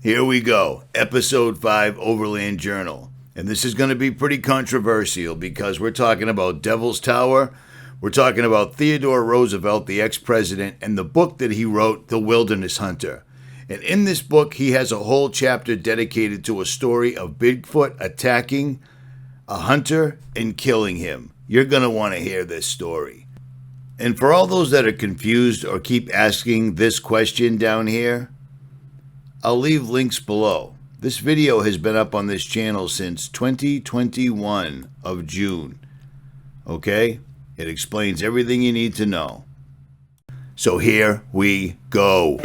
Here we go, Episode 5, Overland Journal. And this is going to be pretty controversial because we're talking about Devil's Tower, we're talking about Theodore Roosevelt, the ex-president, and the book that he wrote, The Wilderness Hunter. And in this book, he has a whole chapter dedicated to a story of Bigfoot attacking a hunter and killing him. You're going to want to hear this story. And for all those that are confused or keep asking this question down here, I'll leave links below. This video has been up on this channel since 2021 of June. Okay? It explains everything you need to know. So here we go.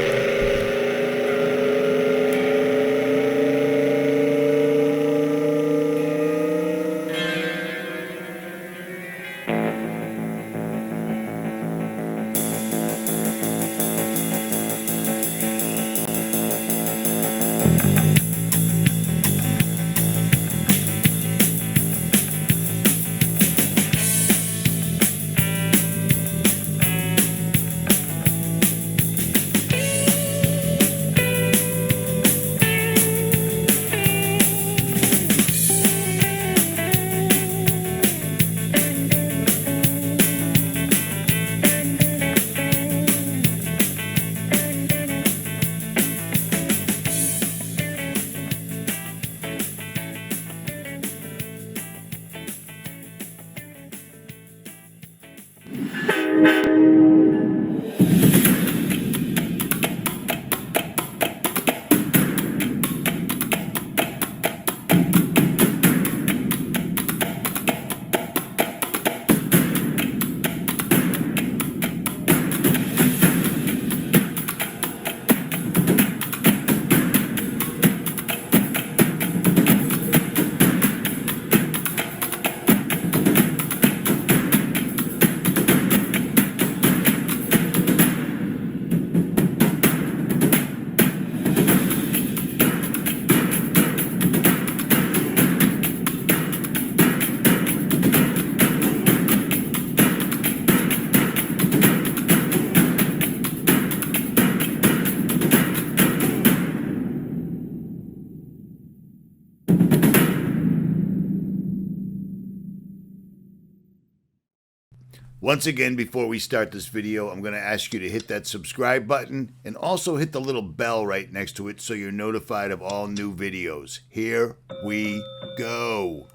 Once again, before we start this video, I'm going to ask you to hit that subscribe button and also hit the little bell right next to it so you're notified of all new videos. Here we go.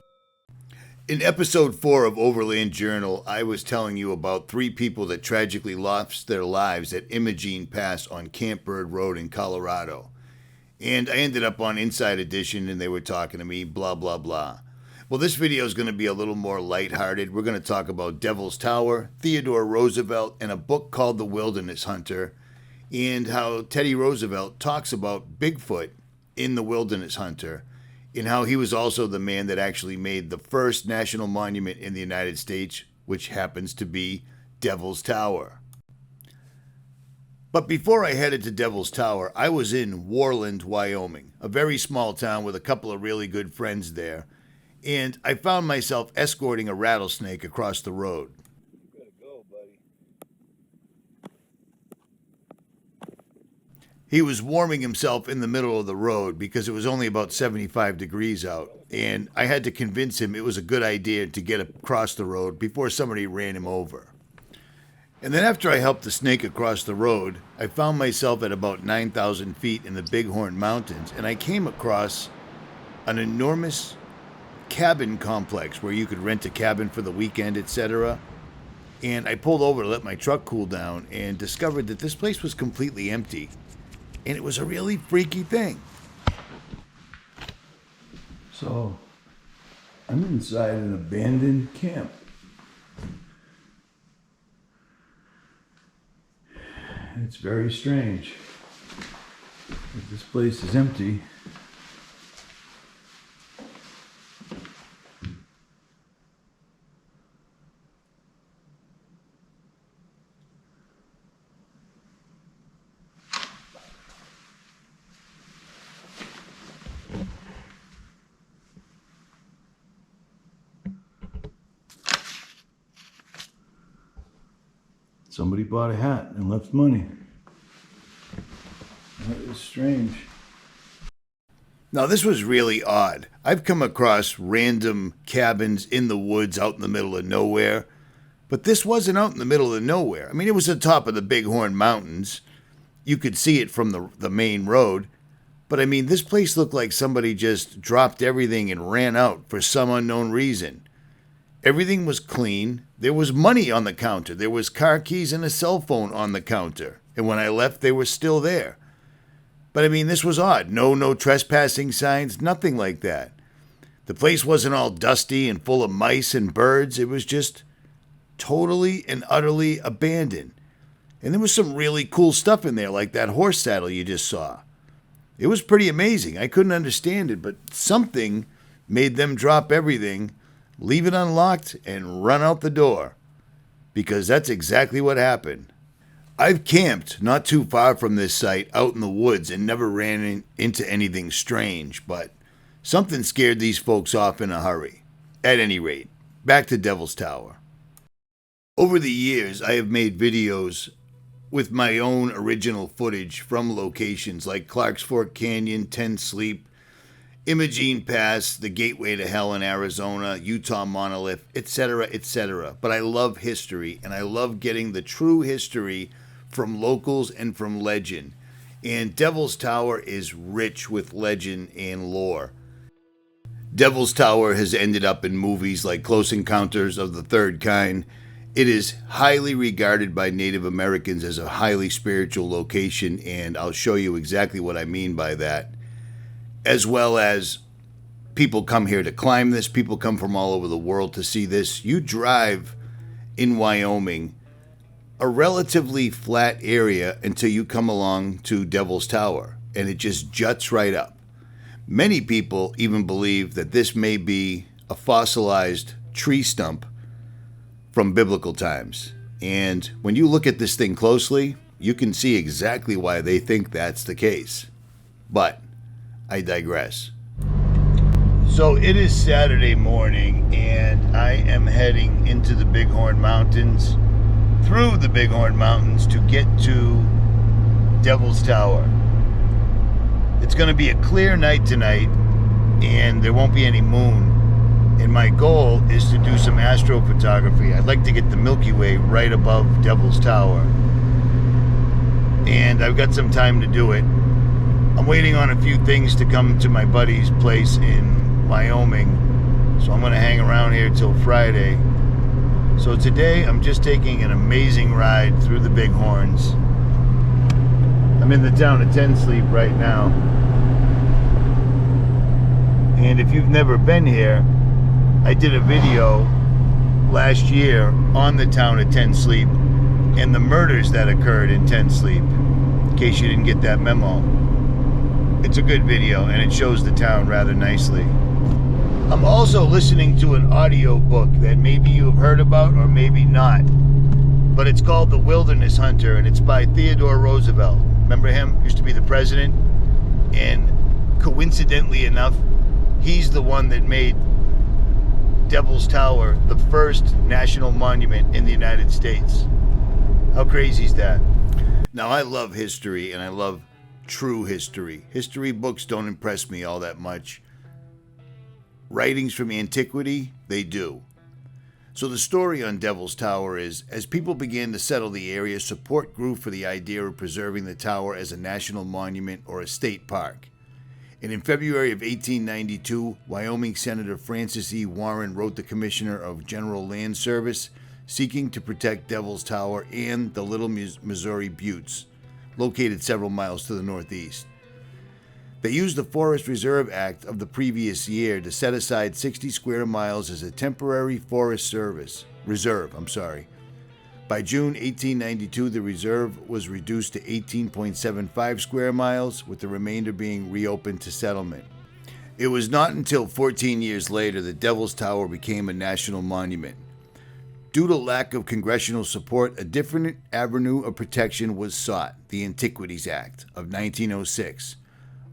In episode 4 of Overland Journal, I was telling you about 3 people that tragically lost their lives at Imogene Pass on Camp Bird Road in Colorado. And I ended up on Inside Edition and they were talking to me, blah, blah, blah. Well, this video is going to be a little more lighthearted. We're going to talk about Devil's Tower, Theodore Roosevelt, and a book called The Wilderness Hunter, and how Teddy Roosevelt talks about Bigfoot in The Wilderness Hunter, and how he was also the man that actually made the first national monument in the United States, which happens to be Devil's Tower. But before I headed to Devil's Tower, I was in Worland, Wyoming, a very small town with a couple of really good friends there. And I found myself escorting a rattlesnake across the road. You gotta go, buddy. He was warming himself in the middle of the road because it was only about 75 degrees out. And I had to convince him it was a good idea to get across the road before somebody ran him over. And then after I helped the snake across the road, I found myself at about 9,000 feet in the Bighorn Mountains. And I came across an enormous cabin complex where you could rent a cabin for the weekend, etc. And I pulled over to let my truck cool down and discovered that this place was completely empty. And it was a really freaky thing. So, I'm inside an abandoned camp. It's very strange that this place is empty. Somebody bought a hat and left money. That is strange. Now, this was really odd. I've come across random cabins in the woods out in the middle of nowhere, but this wasn't out in the middle of nowhere. I mean, it was on top of the Bighorn Mountains. You could see it from the main road. But I mean, this place looked like somebody just dropped everything and ran out for some unknown reason. Everything was clean. There was money on the counter. There was car keys and a cell phone on the counter. And when I left, they were still there. But I mean, this was odd. No trespassing signs, nothing like that. The place wasn't all dusty and full of mice and birds. It was just totally and utterly abandoned. And there was some really cool stuff in there, like that horse saddle you just saw. It was pretty amazing. I couldn't understand it, but something made them drop everything, leave it unlocked, and run out the door. Because that's exactly what happened. I've camped not too far from this site out in the woods and never ran into anything strange, but something scared these folks off in a hurry. At any rate, back to Devil's Tower. Over the years, I have made videos with my own original footage from locations like Clark's Fork Canyon, 10 Sleep, Imogene Pass, the Gateway to Hell in Arizona, Utah Monolith, etc., etc. But I love history, and I love getting the true history from locals and from legend. And Devil's Tower is rich with legend and lore. Devil's Tower has ended up in movies like Close Encounters of the Third Kind. It is highly regarded by Native Americans as a highly spiritual location, and I'll show you exactly what I mean by that. As well as people come here to climb this, people come from all over the world to see this. You drive in Wyoming, a relatively flat area until you come along to Devil's Tower, and it just juts right up. Many people even believe that this may be a fossilized tree stump from biblical times. And when you look at this thing closely, you can see exactly why they think that's the case. But I digress. So it is Saturday morning, and I am heading into the Bighorn Mountains, through the Bighorn Mountains, to get to Devil's Tower. It's going to be a clear night tonight, and there won't be any moon. And my goal is to do some astrophotography. I'd like to get the Milky Way right above Devil's Tower. And I've got some time to do it. I'm waiting on a few things to come to my buddy's place in Wyoming. So I'm going to hang around here till Friday. So today I'm just taking an amazing ride through the Bighorns. I'm in the town of 10 Sleep right now. And if you've never been here, I did a video last year on the town of 10 Sleep and the murders that occurred in 10 Sleep, in case you didn't get that memo. It's a good video, and it shows the town rather nicely. I'm also listening to an audio book that maybe you've heard about or maybe not, but it's called The Wilderness Hunter, and it's by Theodore Roosevelt. Remember him? Used to be the president, and coincidentally enough, he's the one that made Devil's Tower the first national monument in the United States. How crazy is that? Now, I love history, and I love true history. History books don't impress me all that much. Writings from antiquity, they do. So the story on Devil's Tower is, as people began to settle the area, support grew for the idea of preserving the tower as a national monument or a state park. And in February of 1892, Wyoming Senator Francis E. Warren wrote the Commissioner of General Land Service seeking to protect Devil's Tower and the Little Missouri Buttes, located several miles to the northeast. They used the Forest Reserve Act of the previous year to set aside 60 square miles as a temporary forest reserve. By June 1892, the reserve was reduced to 18.75 square miles, with the remainder being reopened to settlement. It was not until 14 years later that Devil's Tower became a national monument. Due to lack of congressional support, a different avenue of protection was sought. The Antiquities Act of 1906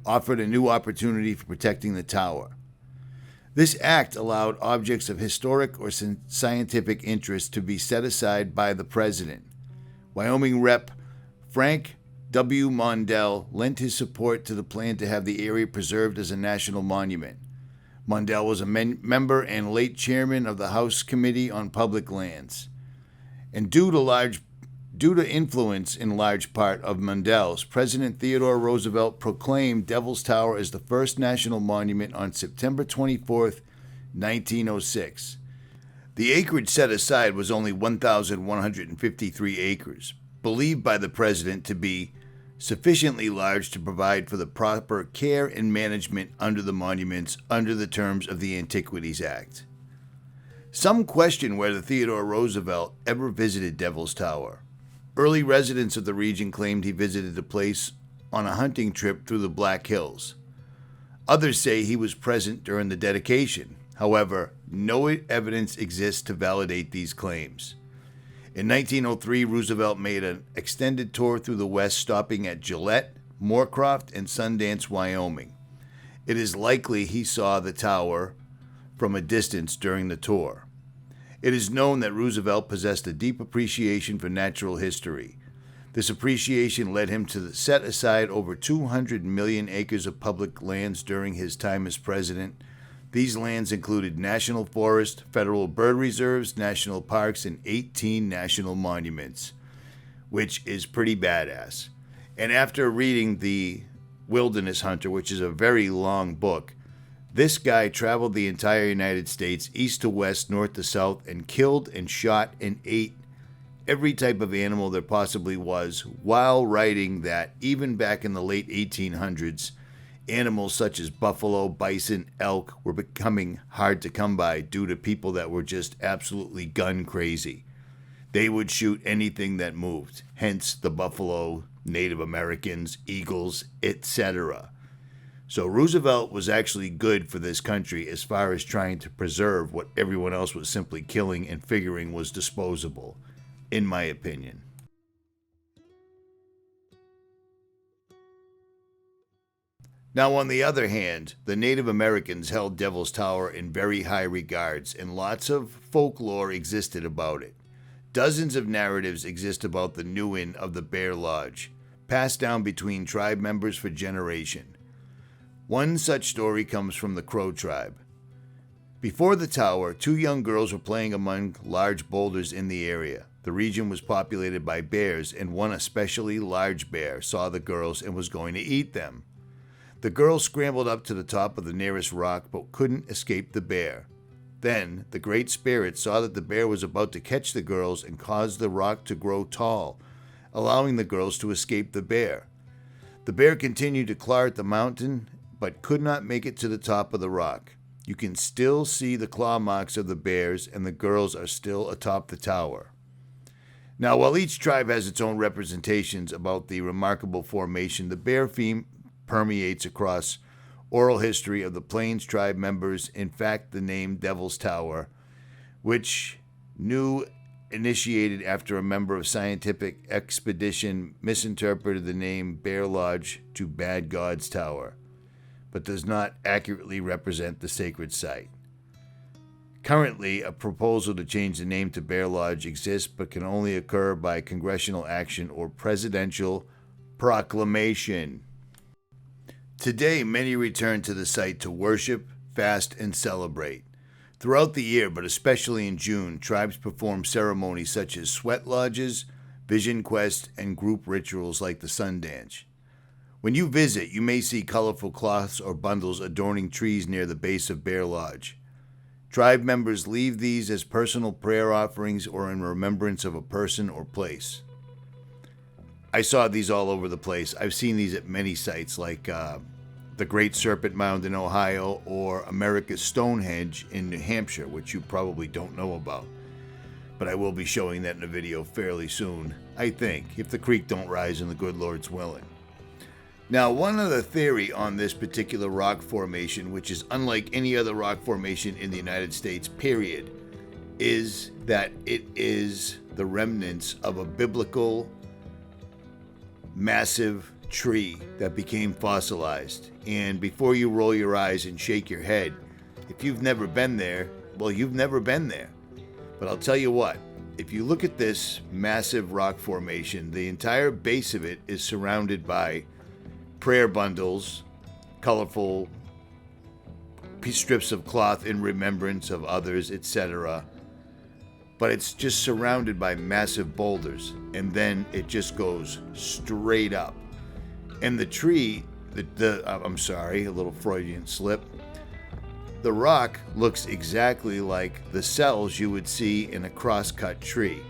offered a new opportunity for protecting the tower. This act allowed objects of historic or scientific interest to be set aside by the president. Wyoming Rep. Frank W. Mondell lent his support to the plan to have the area preserved as a national monument. Mondell was a member and late chairman of the House Committee on Public Lands. And due to influence in large part of Mondell's, President Theodore Roosevelt proclaimed Devil's Tower as the first national monument on September 24, 1906. The acreage set aside was only 1,153 acres, believed by the president to be sufficiently large to provide for the proper care and management under the monuments under the terms of the Antiquities Act. Some question whether Theodore Roosevelt ever visited Devil's Tower. Early residents of the region claimed he visited the place on a hunting trip through the Black Hills. Others say he was present during the dedication. However, no evidence exists to validate these claims. In 1903, Roosevelt made an extended tour through the West, stopping at Gillette, Moorcroft, and Sundance, Wyoming. It is likely he saw the tower from a distance during the tour. It is known that Roosevelt possessed a deep appreciation for natural history. This appreciation led him to set aside over 200 million acres of public lands during his time as president. These lands included national forests, federal bird reserves, national parks, and 18 national monuments, which is pretty badass. And after reading The Wilderness Hunter, which is a very long book, this guy traveled the entire United States, east to west, north to south, and killed and shot and ate every type of animal there possibly was, while writing that even back in the late 1800s, animals such as buffalo, bison, elk were becoming hard to come by due to people that were just absolutely gun crazy. They would shoot anything that moved, hence the buffalo, Native Americans, eagles, etc. So Roosevelt was actually good for this country as far as trying to preserve what everyone else was simply killing and figuring was disposable, in my opinion. Now, on the other hand, the Native Americans held Devil's Tower in very high regards, and lots of folklore existed about it. Dozens of narratives exist about the New-In of the Bear Lodge, passed down between tribe members for generation. One such story comes from the Crow tribe. Before the tower, two young girls were playing among large boulders in the area. The region was populated by bears, and one especially large bear saw the girls and was going to eat them. The girls scrambled up to the top of the nearest rock but couldn't escape the bear. Then the Great Spirit saw that the bear was about to catch the girls and caused the rock to grow tall, allowing the girls to escape the bear. The bear continued to claw at the mountain but could not make it to the top of the rock. You can still see the claw marks of the bears, and the girls are still atop the tower. Now, while each tribe has its own representations about the remarkable formation, the bear theme permeates across oral history of the Plains tribe members. In fact, the name Devil's Tower, which initiated after a member of scientific expedition misinterpreted the name Bear Lodge to Bad God's Tower, but does not accurately represent the sacred site. Currently, a proposal to change the name to Bear Lodge exists, but can only occur by congressional action or presidential proclamation. Today, many return to the site to worship, fast, and celebrate. Throughout the year, but especially in June, tribes perform ceremonies such as sweat lodges, vision quests, and group rituals like the Sundance. When you visit, you may see colorful cloths or bundles adorning trees near the base of Bear Lodge. Tribe members leave these as personal prayer offerings or in remembrance of a person or place. I saw these all over the place. I've seen these at many sites like the Great Serpent Mound in Ohio or America's Stonehenge in New Hampshire, which you probably don't know about. But I will be showing that in a video fairly soon, I think, if the creek don't rise and the good Lord's willing. Now, one other theory on this particular rock formation, which is unlike any other rock formation in the United States, period, is that it is the remnants of a biblical massive tree that became fossilized. And before you roll your eyes and shake your head, if you've never been there, well, you've never been there. But I'll tell you what, if you look at this massive rock formation, the entire base of it is surrounded by prayer bundles, colorful strips of cloth in remembrance of others, etc. But it's just surrounded by massive boulders, and then it just goes straight up. And the tree, I'm sorry, a little Freudian slip. The rock looks exactly like the cells you would see in a cross-cut tree,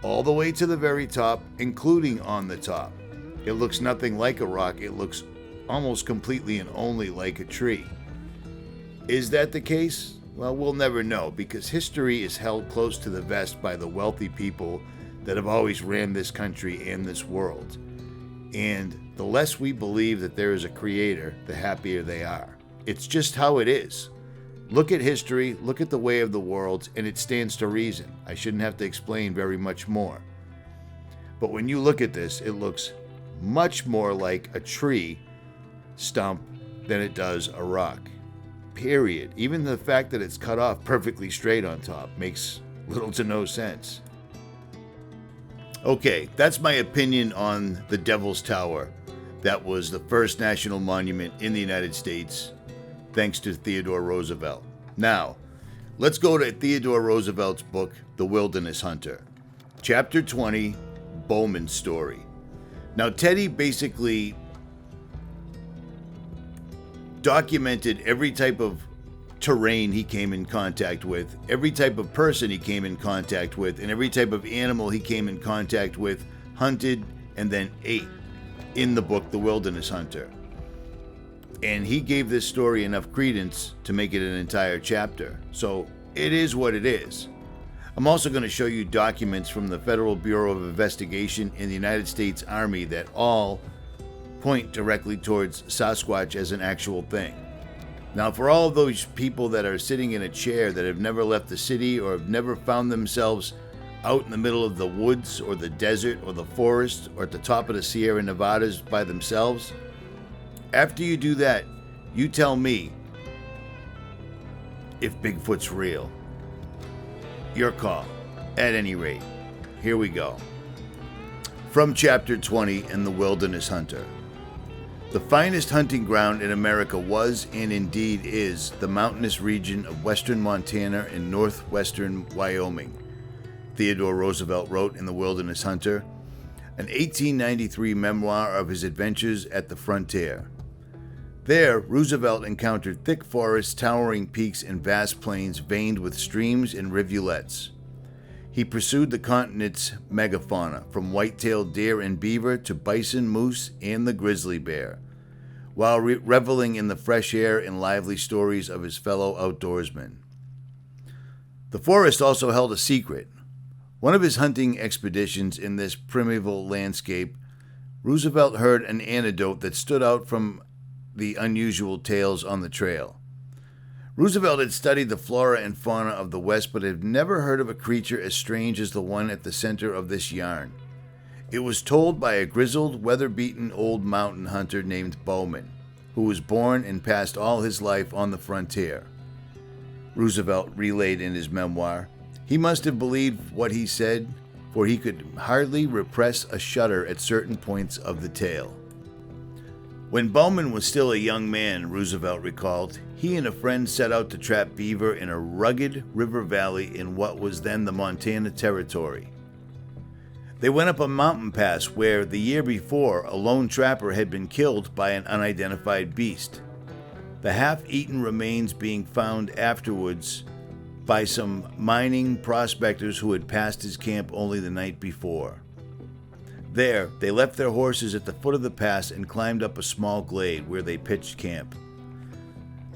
all the way to the very top, including on the top. It looks nothing like a rock. It looks almost completely and only like a tree. Is that the case? Well, we'll never know, because history is held close to the vest by the wealthy people that have always ran this country and this world. And the less we believe that there is a creator, the happier they are. It's just how it is. Look at history, look at the way of the world, and it stands to reason. I shouldn't have to explain very much more. But when you look at this, it looks much more like a tree stump than it does a rock. Period. Even the fact that it's cut off perfectly straight on top makes little to no sense. Okay, that's my opinion on the Devil's Tower. That was the first national monument in the United States, thanks to Theodore Roosevelt. Now, let's go to Theodore Roosevelt's book, The Wilderness Hunter. Chapter 20, Bowman's Story. Now, Teddy basically documented every type of terrain he came in contact with, every type of person he came in contact with, and every type of animal he came in contact with, hunted, and then ate in the book, The Wilderness Hunter. And he gave this story enough credence to make it an entire chapter. So it is what it is. I'm also going to show you documents from the Federal Bureau of Investigation in the United States Army that all point directly towards Sasquatch as an actual thing. Now, for all of those people that are sitting in a chair that have never left the city or have never found themselves out in the middle of the woods or the desert or the forest or at the top of the Sierra Nevadas by themselves, after you do that, you tell me if Bigfoot's real. Your call. At any rate, here we go. From Chapter 20 in The Wilderness Hunter. The finest hunting ground in America was, and indeed is, the mountainous region of western Montana and northwestern Wyoming, Theodore Roosevelt wrote in The Wilderness Hunter, an 1893 memoir of his adventures at the frontier. There, Roosevelt encountered thick forests, towering peaks, and vast plains veined with streams and rivulets. He pursued the continent's megafauna, from white-tailed deer and beaver to bison, moose, and the grizzly bear, while reveling in the fresh air and lively stories of his fellow outdoorsmen. The forest also held a secret. One of his hunting expeditions in this primeval landscape, Roosevelt heard an anecdote that stood out from the unusual tales on the trail. Roosevelt had studied the flora and fauna of the West, but had never heard of a creature as strange as the one at the center of this yarn. It was told by a grizzled, weather-beaten old mountain hunter named Bowman, who was born and passed all his life on the frontier. Roosevelt relayed in his memoir, he must have believed what he said, for he could hardly repress a shudder at certain points of the tale. When Bowman was still a young man, Roosevelt recalled, he and a friend set out to trap beaver in a rugged river valley in what was then the Montana Territory. They went up a mountain pass where, the year before, a lone trapper had been killed by an unidentified beast, the half-eaten remains being found afterwards by some mining prospectors who had passed his camp only the night before. There, they left their horses at the foot of the pass and climbed up a small glade where they pitched camp.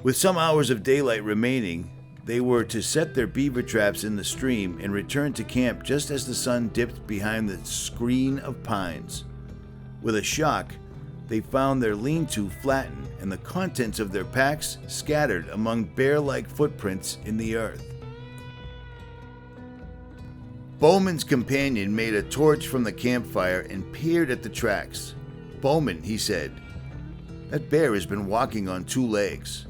With some hours of daylight remaining, they were to set their beaver traps in the stream and return to camp just as the sun dipped behind the screen of pines. With a shock, they found their lean-to flattened and the contents of their packs scattered among bear-like footprints in the earth. Bowman's companion made a torch from the campfire and peered at the tracks. "Bowman," he said, "that bear has been walking on two legs."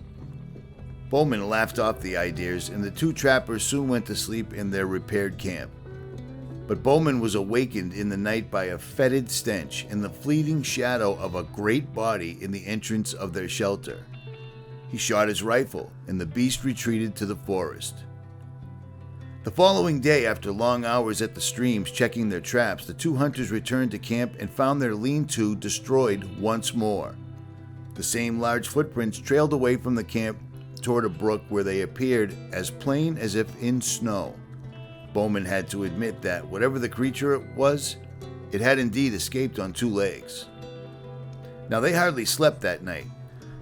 Bowman laughed off the ideas, and the two trappers soon went to sleep in their repaired camp. But Bowman was awakened in the night by a fetid stench and the fleeting shadow of a great body in the entrance of their shelter. He shot his rifle, and the beast retreated to the forest. The following day, after long hours at the streams checking their traps, the two hunters returned to camp and found their lean-to destroyed once more. The same large footprints trailed away from the camp toward a brook where they appeared as plain as if in snow. Bowman had to admit that, whatever the creature it was, it had indeed escaped on two legs. Now they hardly slept that night,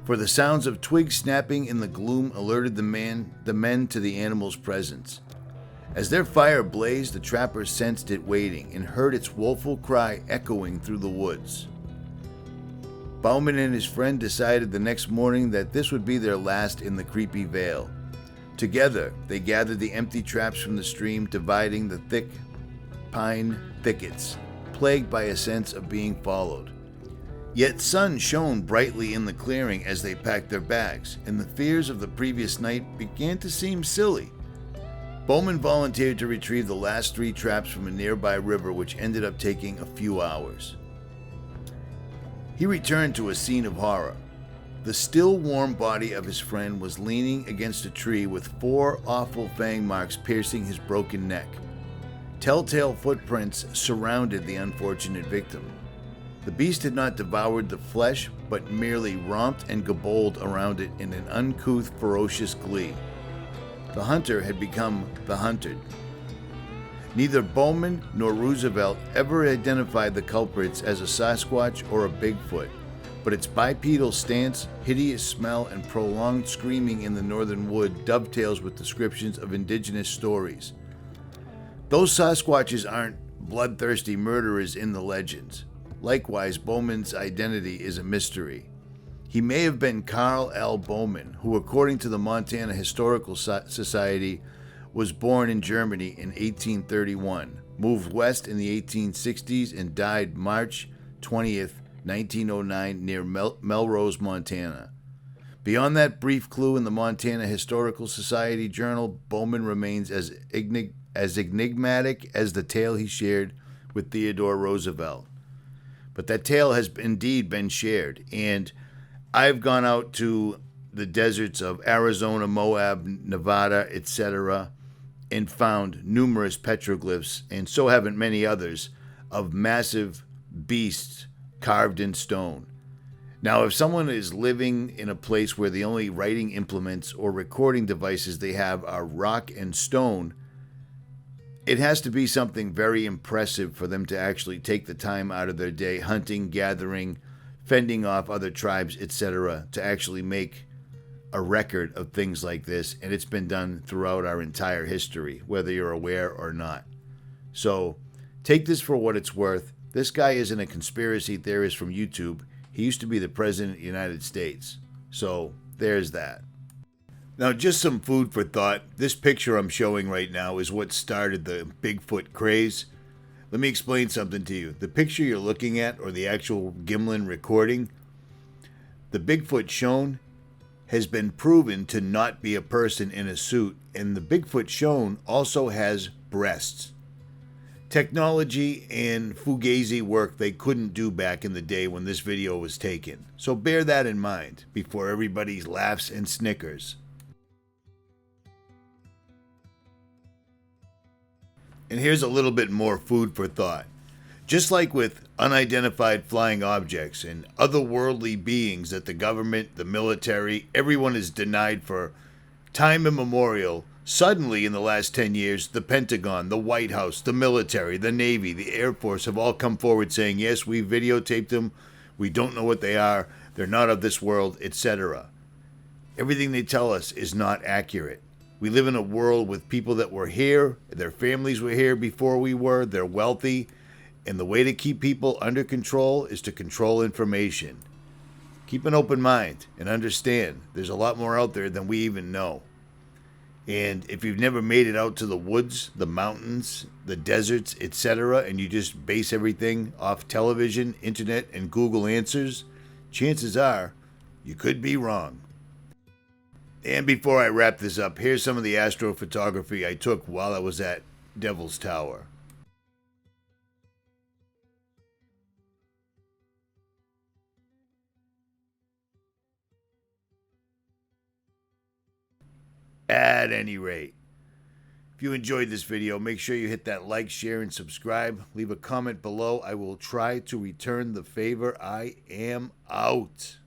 for the sounds of twigs snapping in the gloom alerted the men to the animal's presence. As their fire blazed, the trappers sensed it waiting and heard its woeful cry echoing through the woods. Bowman and his friend decided the next morning that this would be their last in the creepy vale. Together, they gathered the empty traps from the stream, dividing the thick pine thickets, plagued by a sense of being followed. Yet sun shone brightly in the clearing as they packed their bags, and the fears of the previous night began to seem silly. Bowman volunteered to retrieve the last 3 traps from a nearby river, which ended up taking a few hours. He returned to a scene of horror. The still warm body of his friend was leaning against a tree with 4 awful fang marks piercing his broken neck. Telltale footprints surrounded the unfortunate victim. The beast had not devoured the flesh, but merely romped and gabbled around it in an uncouth, ferocious glee. The hunter had become the hunted. Neither Bowman nor Roosevelt ever identified the culprits as a Sasquatch or a Bigfoot, but its bipedal stance, hideous smell, and prolonged screaming in the northern wood dovetails with descriptions of indigenous stories. Those Sasquatches aren't bloodthirsty murderers in the legends. Likewise, Bowman's identity is a mystery. He may have been Carl L. Bowman, who, according to the Montana Historical Society, was born in Germany in 1831, moved west in the 1860s, and died March 20th, 1909, near Melrose, Montana. Beyond that brief clue in the Montana Historical Society journal, Bowman remains as enigmatic as the tale he shared with Theodore Roosevelt. But that tale has indeed been shared, and I've gone out to the deserts of Arizona, Moab, Nevada, etc., and found numerous petroglyphs, and so haven't many others, of massive beasts carved in stone. Now, if someone is living in a place where the only writing implements or recording devices they have are rock and stone, it has to be something very impressive for them to actually take the time out of their day hunting, gathering, fending off other tribes, etc., to actually make a record of things like this, and it's been done throughout our entire history, whether you're aware or not. So, take this for what it's worth. This guy isn't a conspiracy theorist from YouTube. He used to be the President of the United States. So, there's that. Now, just some food for thought. This picture I'm showing right now is what started the Bigfoot craze. Let me explain something to you. The picture you're looking at, or the actual Gimlin recording, the Bigfoot shown has been proven to not be a person in a suit, and the Bigfoot shown also has breasts. Technology and fugazi work they couldn't do back in the day when this video was taken. So bear that in mind before everybody laughs and snickers. And here's a little bit more food for thought. Just like with unidentified flying objects and otherworldly beings that the government, the military, everyone is denied for time immemorial, suddenly in the last 10 years, the Pentagon, the White House, the military, the Navy, the Air Force have all come forward saying, yes, we videotaped them, we don't know what they are, they're not of this world, etc. Everything they tell us is not accurate. We live in a world with people that were here, their families were here before we were, they're wealthy, and the way to keep people under control is to control information. Keep an open mind and understand there's a lot more out there than we even know. And if you've never made it out to the woods, the mountains, the deserts, etc., and you just base everything off television, internet, and Google answers, chances are you could be wrong. And before I wrap this up, here's some of the astrophotography I took while I was at Devil's Tower. At any rate, if you enjoyed this video, make sure you hit that like, share, and subscribe. Leave a comment below. I will try to return the favor. I am out.